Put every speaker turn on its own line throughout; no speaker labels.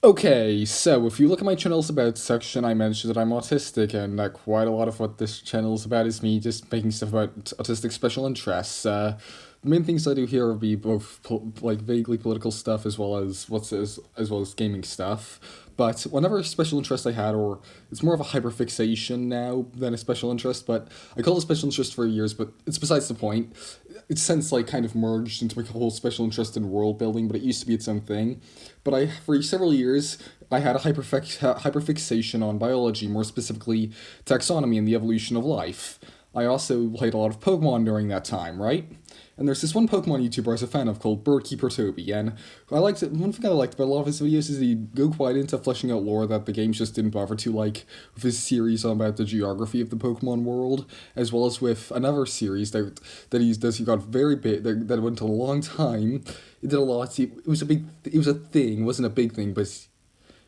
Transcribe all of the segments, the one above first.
Okay, so if you look at my channel's about section, I mentioned that I'm autistic, and quite a lot of what this channel is about is me just making stuff about autistic special interests. The main things I do here will be both vaguely political stuff as well as gaming stuff. But whenever special interest I had, or it's more of a hyperfixation now than a special interest, but I called it special interest for years, but it's besides the point. It's since kind of merged into my whole special interest in world building, but it used to be its own thing. But for several years I had a hyperfixation on biology, more specifically taxonomy and the evolution of life. I also played a lot of Pokemon during that time, right? And there's this one Pokemon YouTuber I was a fan of called Birdkeeper Toby, and I liked it. One thing I liked about a lot of his videos is he'd go quite into fleshing out lore that the games just didn't bother to, like with his series about the geography of the Pokemon world, as well as with another series he got very big that went a long time. It did a lot. It was a thing. It wasn't a big thing,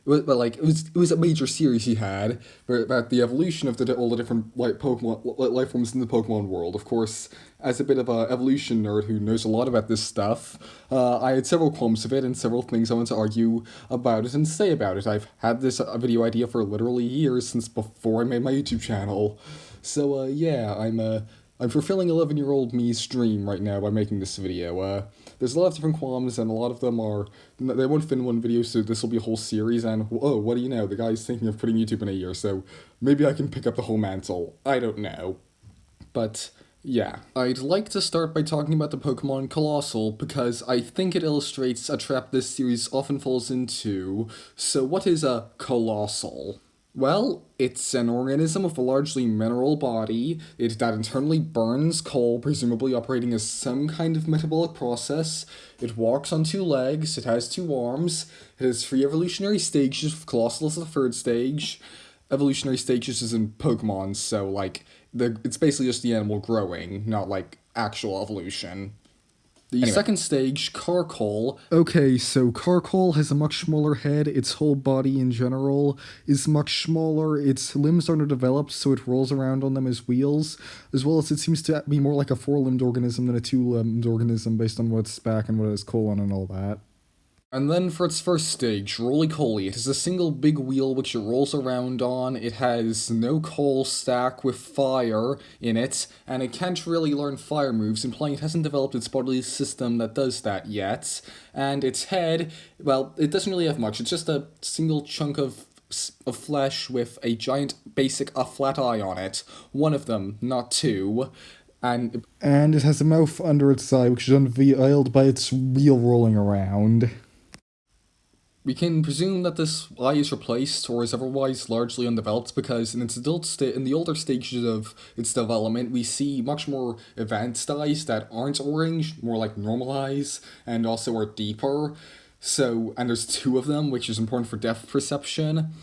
it was a major series he had about the evolution of all the different Pokemon life forms in the Pokemon world. Of course, as a bit of a evolution nerd who knows a lot about this stuff, I had several qualms of it and several things I want to argue about it and say about it. I've had this video idea for literally years, since before I made my YouTube channel. So yeah, I'm fulfilling 11-year-old me's dream right now by making this video. There's a lot of different qualms, and a lot of them they won't fit in one video, so this will be a whole series, and oh, what do you know, the guy's thinking of putting YouTube in a year, so maybe I can pick up the whole mantle. I don't know. But yeah, I'd like to start by talking about the Pokemon Colossal, because I think it illustrates a trap this series often falls into. So what is a Colossal? Well, it's an organism with a largely mineral body that internally burns coal, presumably operating as some kind of metabolic process. It walks on two legs, it has two arms, it has three evolutionary stages, with Colossal as the third stage. Evolutionary stages is in Pokemon, so it's basically just the animal growing, not actual evolution. The second stage, Carkol. Okay, so Carkol has a much smaller head. Its whole body in general is much smaller. Its limbs are underdeveloped, so it rolls around on them as wheels, as well as it seems to be more like a four-limbed organism than a two-limbed organism based on what's back and what is colon and all that. And then for its first stage, Roly-Poly, it has a single big wheel which it rolls around on, it has no coal stack with fire in it, and it can't really learn fire moves, implying it hasn't developed its bodily system that does that yet. And its head, well, it doesn't really have much, it's just a single chunk of flesh with a giant a flat eye on it. One of them, not two. And it has a mouth under its eye, which is unveiled by its wheel rolling around. We can presume that this eye is replaced or is otherwise largely undeveloped because in in the older stages of its development, we see much more advanced eyes that aren't orange, more like normal eyes, and also are deeper. And there's two of them, which is important for depth perception.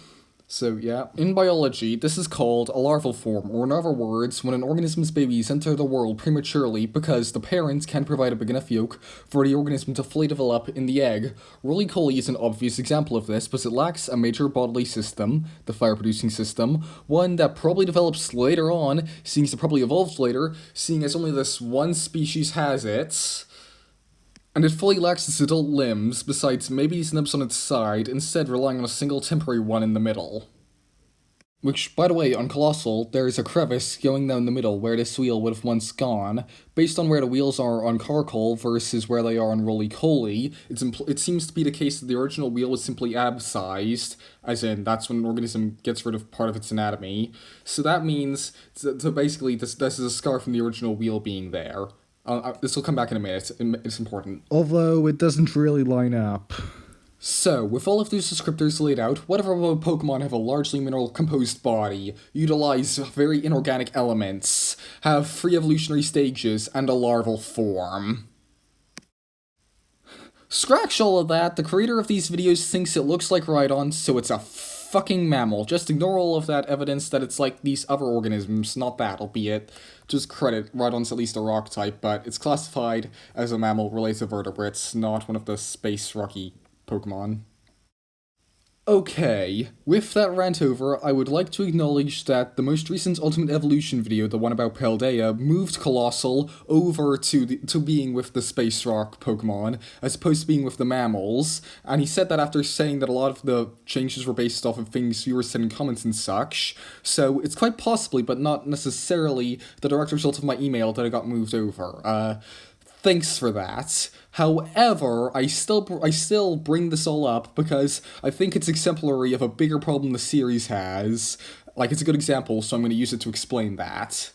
So yeah, in biology, this is called a larval form, or in other words, when an organism's babies enter the world prematurely because the parents can't provide a big enough yolk for the organism to fully develop in the egg. Roly-Poly is an obvious example of this, but it lacks a major bodily system, the fire-producing system, one that probably develops later on, seeing as it probably evolved later, seeing as only this one species has it. And it fully lacks its adult limbs, besides maybe these nubs on its side, instead relying on a single temporary one in the middle. Which, by the way, on Colossal, there is a crevice going down the middle where this wheel would have once gone. Based on where the wheels are on Carkol versus where they are on Roly-Poly, it seems to be the case that the original wheel was simply ab-sized, as in, that's when an organism gets rid of part of its anatomy. So that means, basically, this is a scar from the original wheel being there. This will come back in a minute, it's important. Although it doesn't really line up. So, with all of those descriptors laid out, whatever Pokemon have a largely mineral-composed body, utilize very inorganic elements, have 3 evolutionary stages, and a larval form. Scratch all of that, the creator of these videos thinks it looks like Rhydon, so it's a fucking mammal. Just ignore all of that evidence that it's like these other organisms, not that, albeit. Just credit, Rhydon's at least a rock type, but it's classified as a mammal related to vertebrates, not one of the space rocky Pokemon. Okay, with that rant over, I would like to acknowledge that the most recent Ultimate Evolution video, the one about Paldea, moved Colossal over to being with the Space Rock Pokemon, as opposed to being with the mammals, and he said that after saying that a lot of the changes were based off of things viewers said in comments and such, so it's quite possibly, but not necessarily, the direct result of my email that I got moved over. Thanks for that. However, I still bring this all up because I think it's exemplary of a bigger problem the series has. Like, it's a good example, so I'm going to use it to explain that.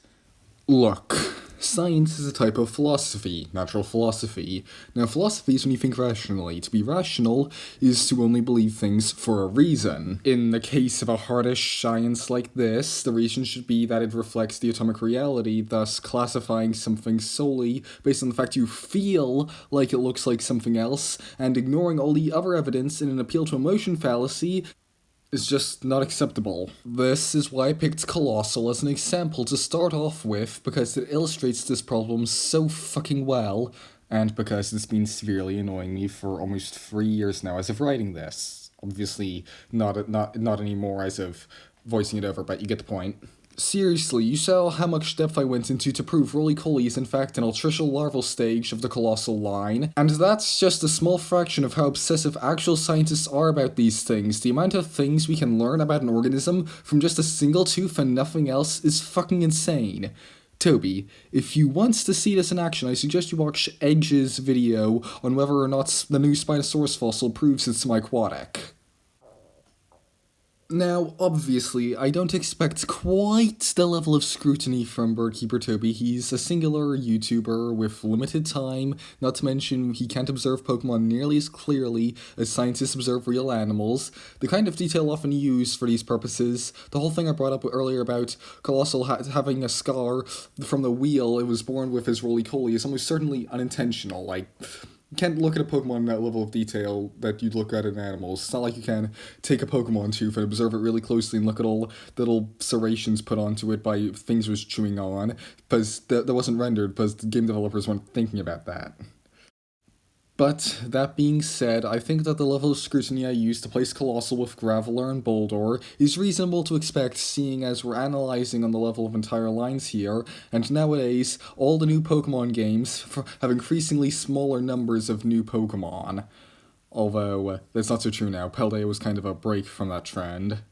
Look, science is a type of philosophy, natural philosophy. Now, philosophy is when you think rationally. To be rational is to only believe things for a reason. In the case of a hardish science like this, the reason should be that it reflects the atomic reality, thus classifying something solely based on the fact you feel like it looks like something else, and ignoring all the other evidence in an appeal to emotion fallacy is just not acceptable. This is why I picked Colossal as an example to start off with, because it illustrates this problem so fucking well, and because it's been severely annoying me for almost 3 years now as of writing this. Obviously, not anymore as of voicing it over, but you get the point. Seriously, you saw how much depth I went into to prove Roly-Poly is in fact an altricial larval stage of the Colossal line, and that's just a small fraction of how obsessive actual scientists are about these things. The amount of things we can learn about an organism from just a single tooth and nothing else is fucking insane. Toby, if you want to see this in action, I suggest you watch Edge's video on whether or not the new Spinosaurus fossil proves it's aquatic. Now, obviously, I don't expect quite the level of scrutiny from Birdkeeper Toby. He's a singular YouTuber with limited time, not to mention he can't observe Pokemon nearly as clearly as scientists observe real animals. The kind of detail often used for these purposes, the whole thing I brought up earlier about Colossal having a scar from the wheel it was born with his Roly-Poly is almost certainly unintentional, like... You can't look at a Pokemon in that level of detail that you'd look at in animals. It's not like you can take a Pokemon tooth and observe it really closely and look at all the little serrations put onto it by things it was chewing on, because that wasn't rendered, because the game developers weren't thinking about that. But, that being said, I think that the level of scrutiny I used to place Colossal with Graveler and Boldore is reasonable to expect, seeing as we're analyzing on the level of entire lines here, and nowadays, all the new Pokemon games have increasingly smaller numbers of new Pokemon. Although, that's not so true now. Paldea was kind of a break from that trend.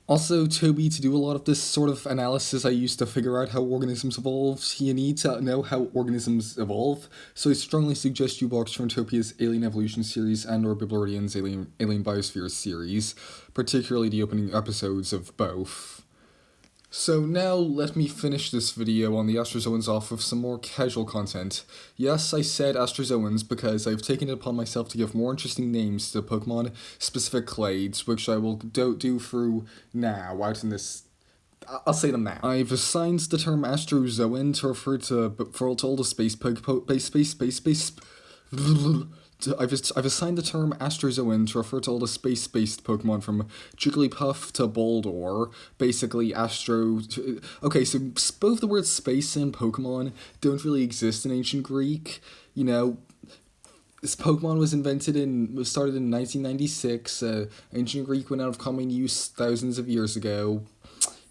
Also, Toby, to do a lot of this sort of analysis I used to figure out how organisms evolve, you need to know how organisms evolve, so I strongly suggest you watch Frontopia's Alien Evolution series and or Bibliorean's Alien Biosphere series, particularly the opening episodes of both. So now let me finish this video on the Astrozoans off with some more casual content. Yes, I said Astrozoans because I've taken it upon myself to give more interesting names to Pokemon-specific clades, which I will do through now, out in this... I'll say them now. I've assigned the term Astrozoan to refer to all the space I've assigned the term Astrozoan to refer to all the space-based Pokemon from Jigglypuff to Boldore, basically Okay, so both the words space and Pokemon don't really exist in ancient Greek. You know, this Pokemon was started in 1996, ancient Greek went out of common use thousands of years ago.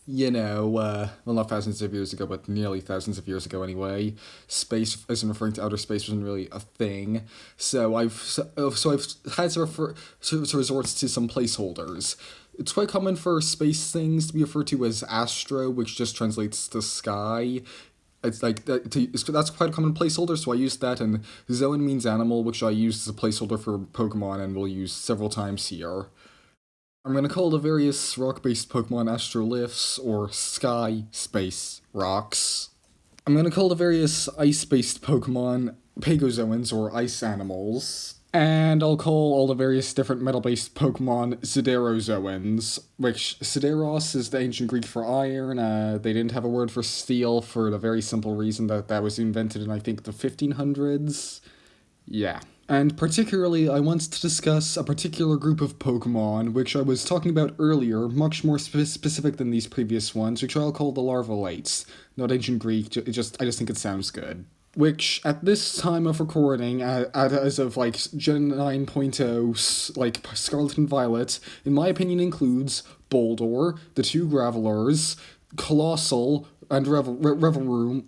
You know, well, not thousands of years ago, but nearly thousands of years ago anyway. Space, as in referring to outer space, wasn't really a thing. So I've had to resort to some placeholders. It's quite common for space things to be referred to as astro, which just translates to sky. It's like that's quite a common placeholder, so I used that, and Zoan means animal, which I used as a placeholder for Pokemon and will use several times here. I'm gonna call the various rock-based Pokemon Astroliths, or Sky-Space Rocks. I'm gonna call the various ice-based Pokemon Pagozoans, or Ice Animals. And I'll call all the various different metal-based Pokemon Siderozoans, which Sideros is the ancient Greek for iron. They didn't have a word for steel for the very simple reason that was invented in, I think, the 1500s. Yeah. And particularly, I want to discuss a particular group of Pokemon, which I was talking about earlier, much more specific than these previous ones, which I'll call the Larvalates. Not ancient Greek, I just think it sounds good. which at this time of recording, as of like Gen 9.0, like Scarlet and Violet, in my opinion includes Boldor, the two Gravelers, Colossal, and Reveroom,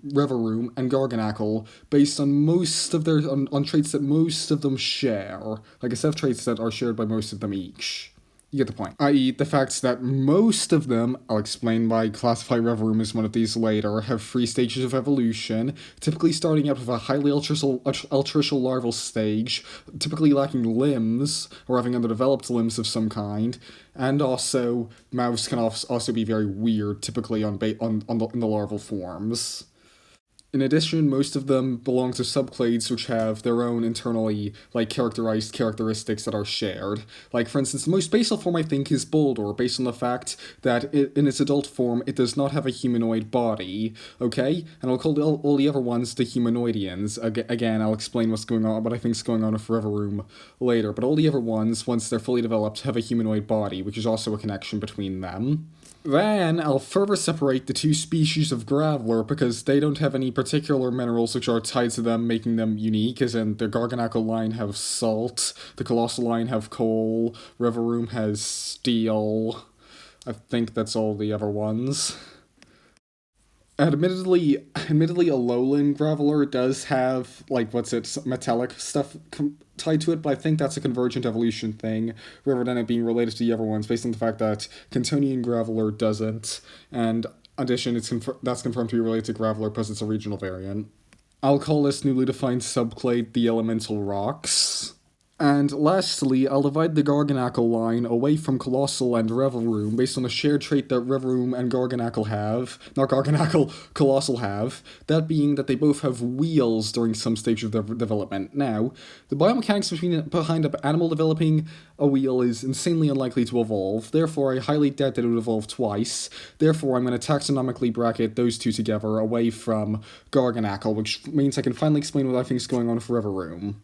and Garganackle, based on most of their on traits that most of them share, like a set of traits that are shared by most of them each. You get the point. I.e., the fact that most of them, I'll explain why I classify Reveroom as one of these later, have 3 stages of evolution, typically starting out with a highly altricial larval stage, typically lacking limbs, or having underdeveloped limbs of some kind, and also, mouths can also be very weird, typically in the larval forms. In addition, most of them belong to subclades which have their own internally, characterized characteristics that are shared. Like, for instance, the most basal form I think is Boldor, based on the fact that in its adult form, it does not have a humanoid body, okay? And I'll call all the other ones the Humanoidians. Again, I'll explain what I think is going on with Reveroom later, but all the other ones, once they're fully developed, have a humanoid body, which is also a connection between them. Then, I'll further separate the 2 species of Graveler because they don't have any particular minerals which are tied to them, making them unique, as in the Garganackle line have salt, the Colossal line have coal, Reveroom has steel. I think that's all the other ones. Admittedly, a lowland Graveler does have, metallic stuff tied to it, but I think that's a convergent evolution thing, rather than it being related to the other ones, based on the fact that Cantonian Graveler doesn't, and in addition, that's confirmed to be related to Graveler because it's a regional variant. I'll call this newly defined subclade the Elemental Rocks. And lastly, I'll divide the Garganackle line away from Colossal and Reveroom based on a shared trait that Reveroom and Garganackle have, not Garganackle, Colossal have, that being that they both have wheels during some stage of their development. Now, the biomechanics behind an animal developing a wheel is insanely unlikely to evolve, therefore I highly doubt that it would evolve twice, therefore I'm going to taxonomically bracket those two together away from Garganackle, which means I can finally explain what I think is going on with Reveroom.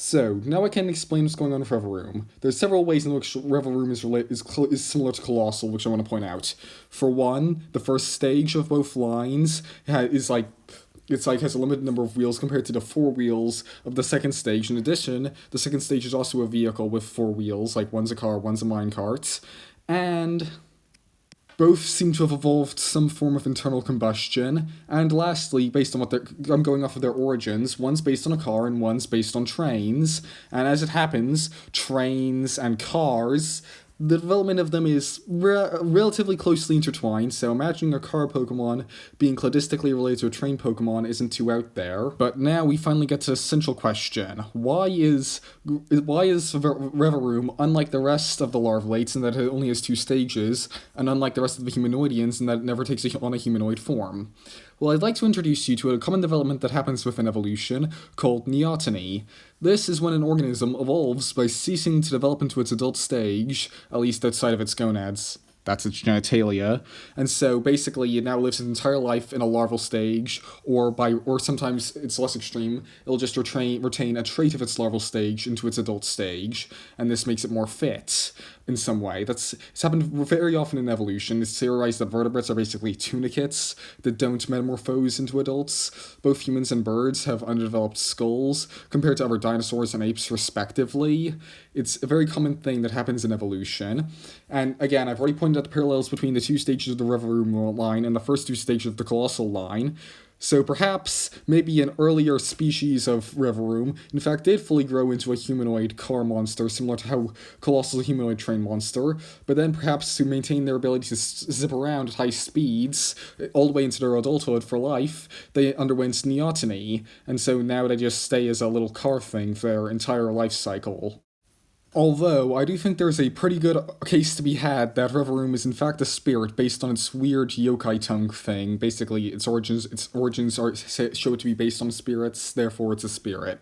So, now I can explain what's going on with Reveroom. There's several ways in which Reveroom is similar to Colossal, which I want to point out. For one, the first stage of both lines has a limited number of wheels compared to the 4 wheels of the second stage. In addition, the second stage is also a vehicle with 4 wheels, like one's a car, one's a minecart, and both seem to have evolved some form of internal combustion, and lastly, based on I'm going off of their origins, one's based on a car and one's based on trains, and as it happens, trains and cars, the development of them is relatively closely intertwined, so imagining a car Pokemon being cladistically related to a train Pokemon isn't too out there. But now we finally get to the central question. Why is Reveroom unlike the rest of the larvalates in that it only has 2 stages, and unlike the rest of the Humanoidians in that it never takes on a humanoid form? Well, I'd like to introduce you to a common development that happens within evolution called neoteny. This is when an organism evolves by ceasing to develop into its adult stage, at least outside of its gonads. That's its genitalia, and so basically it now lives its entire life in a larval stage, or sometimes it's less extreme, it'll just retain a trait of its larval stage into its adult stage, and this makes it more fit in some way. It's happened very often in evolution. It's theorized that vertebrates are basically tunicates that don't metamorphose into adults. Both humans and birds have underdeveloped skulls compared to other dinosaurs and apes respectively. It's a very common thing that happens in evolution. And again, I've already pointed out the parallels between the 2 stages of the Reveroom line and the first 2 stages of the Colossal line. So perhaps, maybe an earlier species of Reveroom, in fact, did fully grow into a humanoid car monster, similar to how Colossal is a humanoid train monster, but then perhaps to maintain their ability to zip around at high speeds, all the way into their adulthood for life, they underwent neoteny, and so now they just stay as a little car thing for their entire life cycle. Although, I do think there's a pretty good case to be had that Reveroom is in fact a spirit based on its weird yokai tongue thing. Basically, its origins show it to be based on spirits, therefore it's a spirit.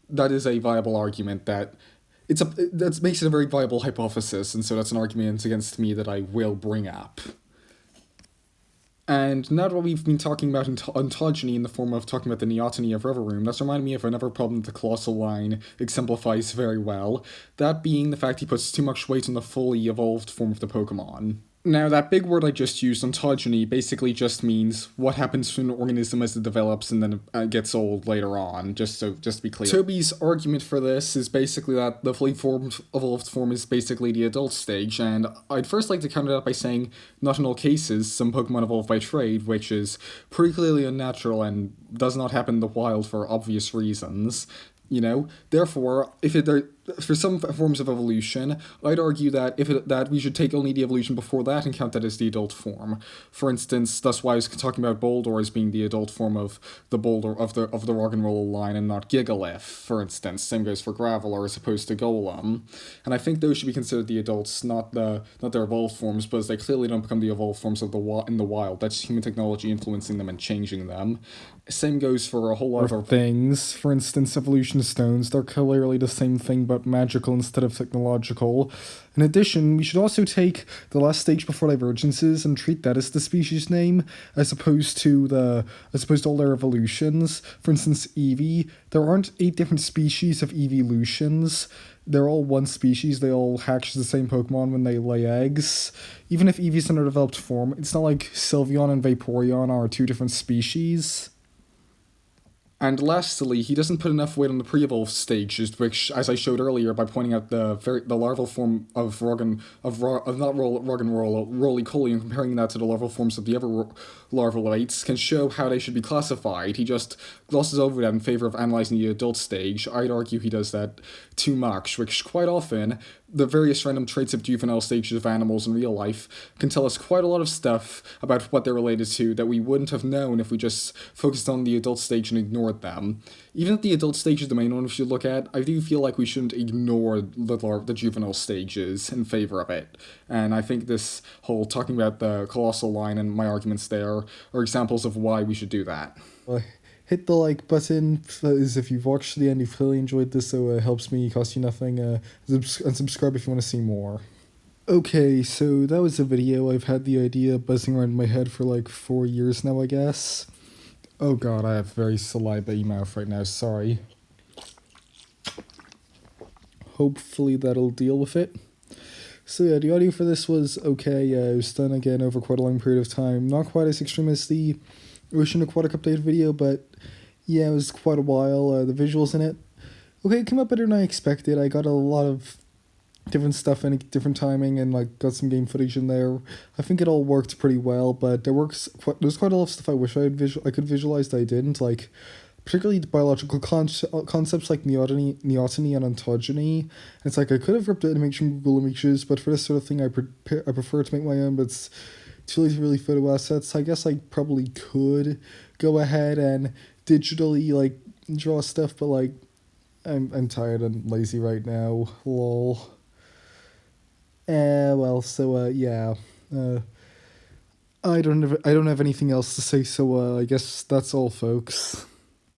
That is a viable argument that makes it a very viable hypothesis, and so that's an argument against me that I will bring up. And now that we've been talking about ontogeny in the form of talking about the neoteny of Reveroom, that's reminded me of another problem the Colossal line exemplifies very well, that being the fact he puts too much weight on the fully evolved form of the Pokemon. Now, that big word I just used, ontogeny, basically just means what happens to an organism as it develops and then gets old later on, just to be clear. Toby's argument for this is basically that the fully formed evolved form is basically the adult stage, and I'd first like to counter that by saying, not in all cases, some Pokemon evolve by trade, which is pretty clearly unnatural and does not happen in the wild for obvious reasons. Therefore, if there for some forms of evolution, I'd argue that that we should take only the evolution before that and count that as the adult form. For instance, that's why I was talking about Boldor as being the adult form of the Boulder of the Rock and Roll line and not Gigalith, for instance. Same goes for Graveler as opposed to Golem, and I think those should be considered the adults, not their evolved forms, because they clearly don't become the evolved forms of in the wild. That's human technology influencing them and changing them. Same goes for a whole lot of things. For instance, evolution stones, they're clearly the same thing but magical instead of technological. In addition, we should also take the last stage before divergences and treat that as the species name, as opposed to all their evolutions. For instance, Eevee, there aren't 8 different species of evolutions. They're all one species, they all hatch the same Pokemon when they lay eggs. Even if Eevee's in a developed form, it's not like Sylveon and Vaporeon are 2 different species. And lastly, he doesn't put enough weight on the pre-evolved stages, which, as I showed earlier by pointing out the larval form of Roly-Poly and comparing that to the larval forms of the other larval rates, can show how they should be classified. He just glosses over that in favor of analyzing the adult stage. I'd argue he does that too much, which quite often, the various random traits of juvenile stages of animals in real life can tell us quite a lot of stuff about what they're related to that we wouldn't have known if we just focused on the adult stage and ignored them. Even if the adult stage is the main one we should look at, I do feel like we shouldn't ignore the juvenile stages in favor of it. And I think this whole talking about the colossal line and my arguments there are examples of why we should do that. Hit the like button if you've watched the end, you've clearly enjoyed this, so it helps me, cost you nothing, and subscribe if you want to see more. Okay, so that was a video. I've had the idea buzzing around in my head for like 4 years now, I guess. Oh god, I have very saliva-y mouth right now, sorry. Hopefully that'll deal with it. So yeah, the audio for this was okay. It was done again over quite a long period of time. Not quite as extreme as the Ocean Aquatic Update video, but yeah, it was quite a while. The visuals in it, okay, it came out better than I expected. I got a lot of different stuff and different timing, and like got some game footage in there. I think it all worked pretty well, but there's quite a lot of stuff I wish I could visualize that I didn't, like particularly the biological concepts like neoteny and ontogeny. It's like I could have ripped it and made some Google images, but for this sort of thing I prefer to make my own, but it's too late to really photo assets. I guess I probably could go ahead and digitally like draw stuff, but like I'm tired and lazy right now. Lol. Well, so yeah. I don't have anything else to say, so I guess that's all, folks.